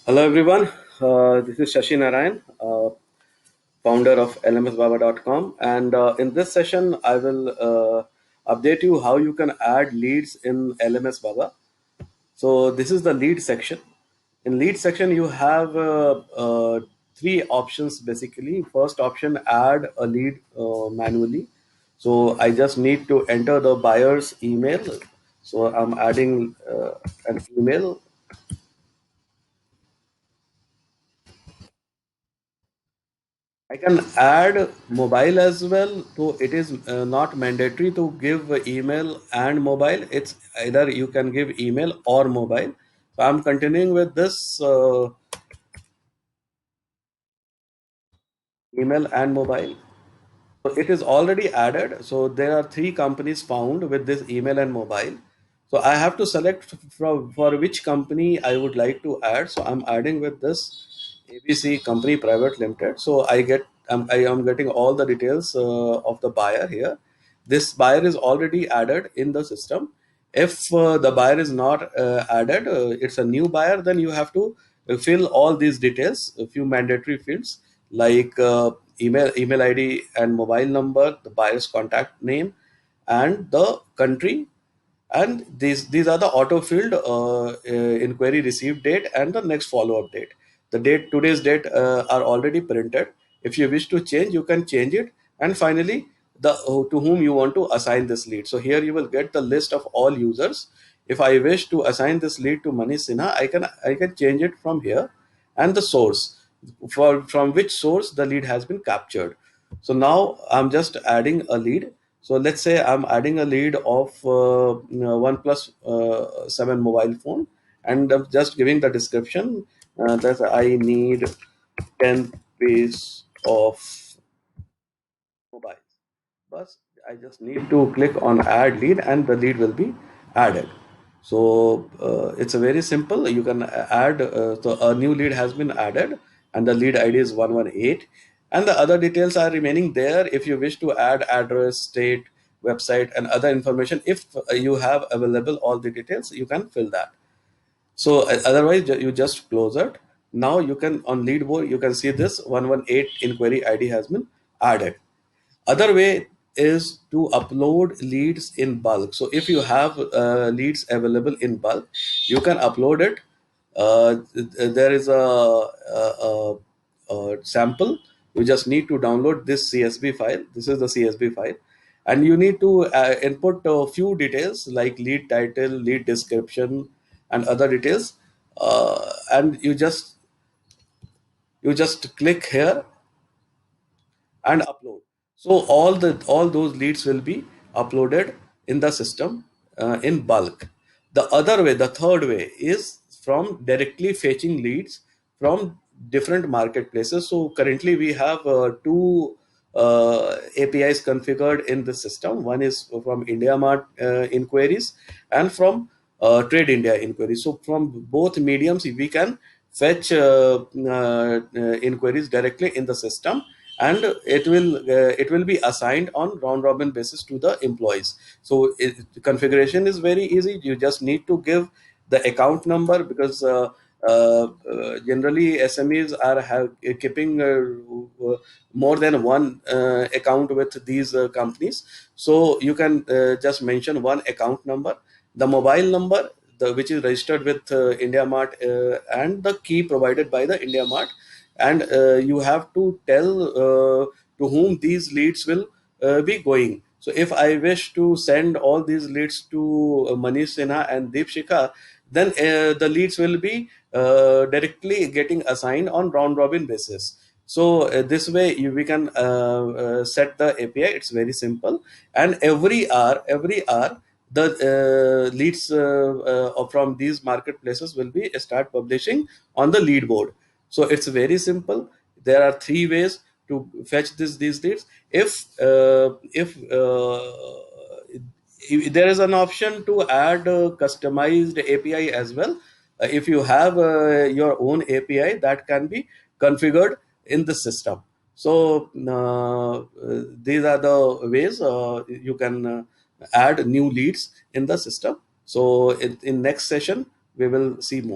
Hello everyone, this is Shashi Narayan, founder of lmsbaba.com, and in this session I will update you how you can add leads in LMS Baba. So this is the lead section. In lead section you have three options basically. First option, add a lead manually. So I just need to enter the buyer's email. So I'm adding an email. I can add mobile as well. So it is not mandatory to give email and mobile. It's either you can give email or mobile. So I'm continuing with this email and mobile. So it is already added. So there are three companies found with this email and mobile. So I have to select from for which company I would like to add. So I'm adding with this ABC Company Private Limited. So I am getting all the details of the buyer here. This buyer is already added in the system. If the buyer is not added, it's a new buyer, then you have to fill all these details, a few mandatory fields like email ID and mobile number, the buyer's contact name, and the country. And these are the auto filled inquiry received date and the next follow up date. The date today's date are already printed. If you wish to change, you can change it. And finally, the to whom you want to assign this lead. So here you will get the list of all users. If I wish to assign this lead to Manish Sinha, I can change it from here. And the source, from which source the lead has been captured. So now I'm just adding a lead. So let's say I'm adding a lead of OnePlus 7 mobile phone, and I'm just giving the description that I need 10 piece of mobile. But I just need to click on add lead and the lead will be added. So it's a very simple. You can add, so a new lead has been added and the lead ID is 118, and the other details are remaining there. If you wish to add address, state, website, and other information, if you have available all the details, you can fill that. So otherwise you just close it. Now you can, on lead board you can see this 118 inquiry ID has been added. Other way is to upload leads in bulk. So if you have leads available in bulk, you can upload it. There is a sample. You just need to download this CSV file. This is the CSV file, and you need to input a few details like lead title, lead description, and other details. And you just click here and upload. So all those leads will be uploaded in the system in bulk. The other way, the third way, is from directly fetching leads from different marketplaces. So currently we have two APIs configured in the system. One is from IndiaMart inquiries and from Trade India inquiries. So from both mediums we can fetch inquiries directly in the system, and it will be assigned on round robin basis to the employees. So configuration is very easy. You just need to give the account number, because generally SMEs are keeping more than one account with these companies. So you can just mention one account number, the mobile number, which is registered with India Mart, and the key provided by the India Mart. And you have to tell to whom these leads will be going. So if I wish to send all these leads to Manish Sinha and Deep Shikha, then the leads will be directly getting assigned on round robin basis. So this way we can set the API. It's very simple, and every hour the leads from these marketplaces will be start publishing on the lead board. So it's very simple. There are three ways to fetch these leads. If there is an option to add customized API as well. If you have your own API, that can be configured in the system. So these are the ways you can add new leads in the system. So in next session we will see more.